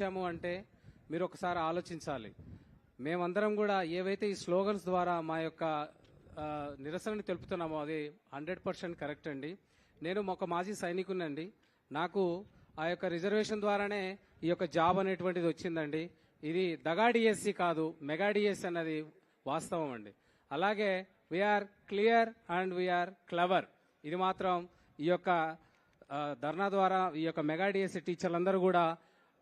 అంటే మీరు ఒకసారి ఆలోచించాలి. మేమందరం కూడా ఏవైతే ఈ స్లోగన్స్ ద్వారా మా యొక్క నిరసనని తెలుపుతున్నామో అది 100% కరెక్ట్ అండి. నేను ఒక మాజీ సైనికునండి. నాకు ఆ యొక్క రిజర్వేషన్ ద్వారానే ఈ యొక్క జాబ్ అనేటువంటిది వచ్చిందండి. ఇది దగా డిఎస్సి కాదు, మెగా డిఎస్సి అన్నది వాస్తవం అండి. అలాగే we are clear and we are clever. ఇది మాత్రం ఈ యొక్క ధర్నా ద్వారా ఈ యొక్క మెగా డిఎస్సి టీచర్లందరూ కూడా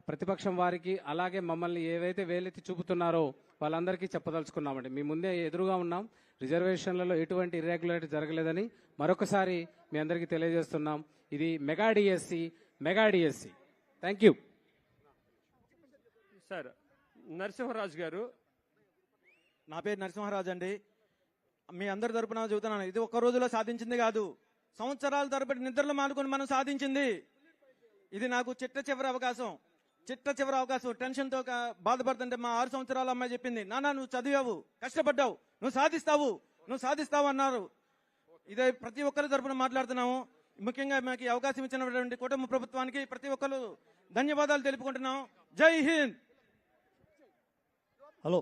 ప్రతిపక్షం వారికి అలాగే మమ్మల్ని ఏవైతే వేలెత్తి చూపుతున్నారో వాళ్ళందరికీ చెప్పదలుచుకున్నామండి. మీ ముందే ఎదురుగా ఉన్నాం. రిజర్వేషన్లలో ఎటువంటి ఇర్రెగ్యులారిటీ జరగలేదని మరొకసారి మీ అందరికీ తెలియజేస్తున్నాం. ఇది mega DSC, mega DSC. Thank you sir. Narasimharaju గారు. నా పేరు నరసింహరాజు అండి. మీ అందరి తరపున చెబుతున్నాను, ఇది ఒక్క రోజులో సాధించింది కాదు, సంవత్సరాల తరబడి నిద్రలు మానుకొని మనం సాధించింది. ఇది నాకు చిట్ట చివరి అవకాశం. టెన్షన్తో బాధపడుతుంటే మా 6 సంవత్సరాల అమ్మాయి చెప్పింది, నాన్న నువ్వు చదివావు, కష్టపడ్డావు, నువ్వు సాధిస్తావు అన్నారు. ఇదే ప్రతి ఒక్కరి తరపున మాట్లాడుతున్నాము. ముఖ్యంగా మాకు ఈ అవకాశం ఇచ్చినటువంటి కుటుంబ ప్రభుత్వానికి ప్రతి ఒక్కరు ధన్యవాదాలు తెలుపుకుంటున్నాం. జై హింద్. హలో,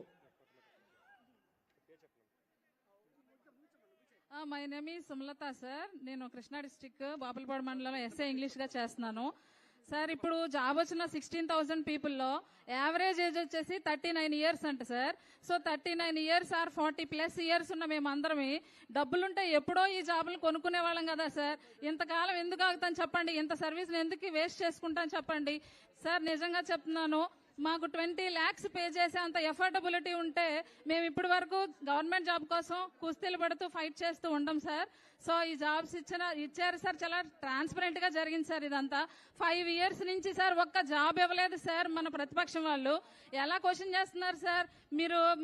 మై నేమ్ ఈ సుమలత సార్. నేను కృష్ణా డిస్టిక్ బాపులపాడు మండలంలో ఎస్ఏ ఇంగ్లీష్ గా చేస్తున్నాను సార్. ఇప్పుడు జాబ్ వచ్చిన 16,000 పీపుల్లో యావరేజ్ ఏజ్ వచ్చేసి 39 ఇయర్స్ అంట sir. So 39 years or 40+ years ఉన్న మేమందరమే డబ్బులుంటే ఎప్పుడో ఈ జాబులు కొనుక్కునే వాళ్ళం కదా సార్. ఇంతకాలం ఎందుకు ఆగుతాను చెప్పండి, ఇంత సర్వీస్ ఎందుకు వేస్ట్ చేసుకుంటాను చెప్పండి సార్. నిజంగా చెప్తున్నాను, మాకు 20 lakhs పే చేసే అంత ఎఫోర్డబిలిటీ ఉంటే మేము ఇప్పటి వరకు గవర్నమెంట్ జాబ్ కోసం కుస్తీలు పడుతూ ఫైట్ చేస్తూ ఉండం సార్. సో ఈ జాబ్స్ ఇచ్చారు సార్, చాలా ట్రాన్స్పరెంట్ గా జరిగింది సార్. ఇదంతా 5 years నుంచి సార్ ఒక్క జాబ్ ఇవ్వలేదు సార్. మన ప్రతిపక్షం వాళ్ళు ఎలా క్వశ్చన్ చేస్తున్నారు సార్,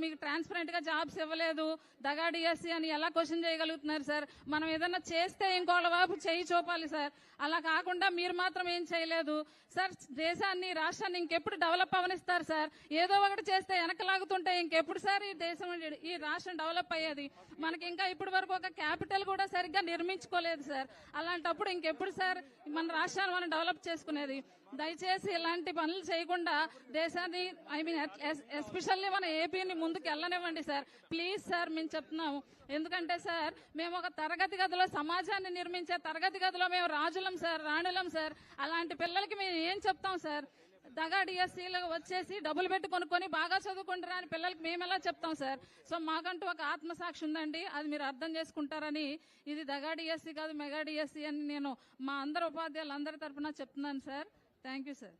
మీకు ట్రాన్స్పరెంట్ గా జాబ్స్ ఇవ్వలేదు, దగా డిఎస్సి అని ఎలా క్వశ్చన్ చేయగలుగుతున్నారు సార్. మనం ఏదన్నా చేస్తే ఇంకోళ్ళ వైపు చేయి చూపాలి సార్. అలా కాకుండా మీరు మాత్రం ఏం చేయలేదు సార్. దేశాన్ని, రాష్ట్రాన్ని ఇంకెప్పుడు డెవలప్ అవనిస్తారు సార్? ఏదో ఒకటి చేస్తే వెనకలాగుతుంటే ఇంకెప్పుడు సార్ ఈ రాష్ట్రం డెవలప్ అయ్యేది? మనకి ఇంకా ఇప్పటి వరకు ఒక క్యాపిటల్ కూడా సరిగ్గా నిర్మించుకోలేదు సార్. అలాంటప్పుడు ఇంకెప్పుడు సార్ మన రాష్ట్రాన్ని మనం డెవలప్ చేసుకునేది? దయచేసి ఇలాంటి పనులు చేయకుండా దేశాన్ని, ఎస్పెషల్లీ మన ఏపీని ముందుకు వెళ్ళనివ్వండి సార్. ప్లీజ్ సార్, మేము చెప్తున్నాము. ఎందుకంటే సార్ మేము ఒక తరగతి గదిలో, సమాజాన్ని నిర్మించే తరగతి గదిలో మేము రాజులం సార్, రాణులం సార్. అలాంటి పిల్లలకి మేము ఏం చెప్తాం సార్? దగా డిఎస్సీలో వచ్చేసి డబ్బులు పెట్టి కొనుక్కొని బాగా చదువుకుంటారా అని పిల్లలకి మేము ఎలా చెప్తాం సార్? సో మాకంటూ ఒక ఆత్మసాక్షి ఉందండి, అది మీరు అర్థం చేసుకుంటారని. ఇది దగా డిఎస్సీ కాదు, మెగా డిఎస్సీ అని నేను మా అందరు ఉపాధ్యాయులందరి తరఫున చెప్తున్నాను sir. Thank you sir.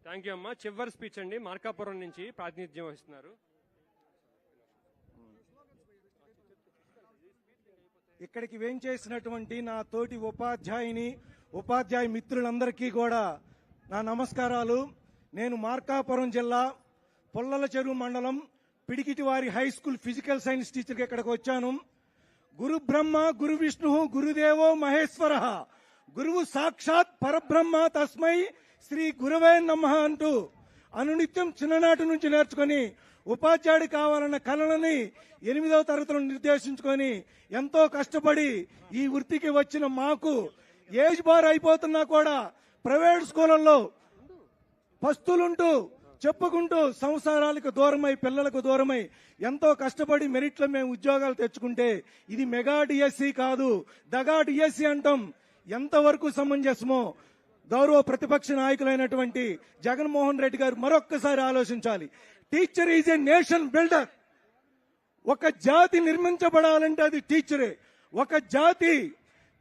Thank you అమ్మా. చివరి స్పీచ్ అండి. మార్కాపురం నుంచి ప్రాతినిధ్యం వహిస్తున్నారు. ఇక్కడికి వేంచేసినటువంటి నా తోటి ఉపాధ్యాయ మిత్రులందరికీ కూడా నా నమస్కారాలు. నేను మార్కాపురం జిల్లా పొల్లల చెరువు మండలం పిడికిటివారి హై స్కూల్ ఫిజికల్ సైన్స్ టీచర్కి ఇక్కడికి వచ్చాను. గురు బ్రహ్మ గురు విష్ణు గురుదేవో మహేశ్వర, గురువు సాక్షాత్ పరబ్రహ్మ తస్మై శ్రీ గురవే నమః అంటూ అనునిత్యం చిన్ననాటి నుంచి నేర్చుకుని ఉపాధ్యాయుడు కావాలన్న కళలని 8వ తరగతిలో నిర్దేశించుకొని ఎంతో కష్టపడి ఈ వృత్తికి వచ్చిన మాకు ఏజ్ బార్ అయిపోతున్నా కూడా ప్రైవేట్ స్కూళ్లలో పస్తులుంటూ చెప్పుకుంటూ సంసారాలకు దూరమై, పిల్లలకు దూరమై ఎంతో కష్టపడి మెరిట్లో మేము ఉద్యోగాలు తెచ్చుకుంటే ఇది మెగా డిఎస్సి కాదు, దగా డిఎస్సి అంటాం. ఎంతవరకు సమంజసమో గౌరవ ప్రతిపక్ష నాయకులైనటువంటి జగన్మోహన్ రెడ్డి గారు మరొక్కసారి ఆలోచించాలి. Teacher is a nation builder. ఒక జాతి నిర్మించబడాలంటే అది టీచరే. ఒక జాతి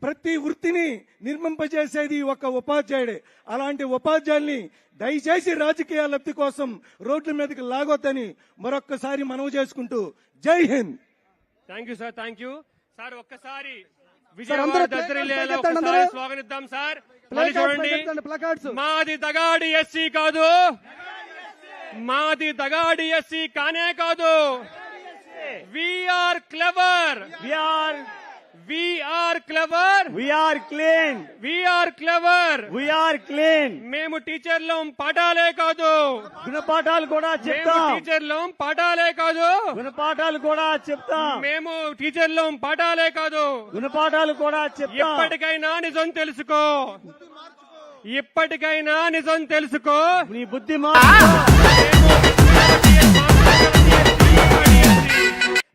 ప్రతి వృత్తిని నిర్మింపజేసేది ఒక ఉపాధ్యాయుడే. అలాంటి ఉపాధ్యాయుల్ని దయచేసి రాజకీయ లబ్ధి కోసం రోడ్ల మీదకి లాగొద్దని మరొక్కసారి మనవి చేసుకుంటూ జై Hind. Thank you sir. Thank you sir. ఒక్కసారి విజయవాడ స్లోగన్ ఇద్దాం సార్. మళ్ళీ చూడండి, మాది దగా డిఎస్సి కాదు, మాది దగా డిఎస్సి కానే కాదు. We are clever, We are clever. We are clean. We are clever. We are clean. మేము టీచర్లం పాఠాలే కాదు, గుణపాఠాలు కూడా చెప్తాం. టీచర్లం పాఠాలే కాదు, గుణపాఠాలు కూడా చెప్తాం. మేము టీచర్లం పాఠాలే కాదు, గుణపాఠాలు కూడా చెప్తాం. ఎప్పటికైనా నిజం తెలుసుకో, ఇప్పటికైనా నిజం తెలుసుకో. నీ బుద్ధి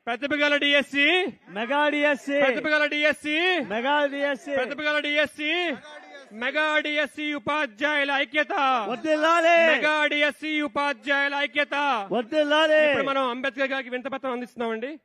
ప్రతిభగల డిఎస్సి, మెగా డిఎస్సి, ప్రతిభగల డిఎస్సి, మెగా డిఎస్సి, ప్రతిభగల డిఎస్సి, మెగా డిఎస్సి ఉపాధ్యాయుల ఐక్యత. వర్ధిల్లాలి. మెగా డిఎస్సి ఉపాధ్యాయుల ఐక్యత. వర్ధిల్లాలి. ఇప్పుడు మనం అంబేద్కర్ గారికి వింతపత్రం అందిస్తున్నామండి.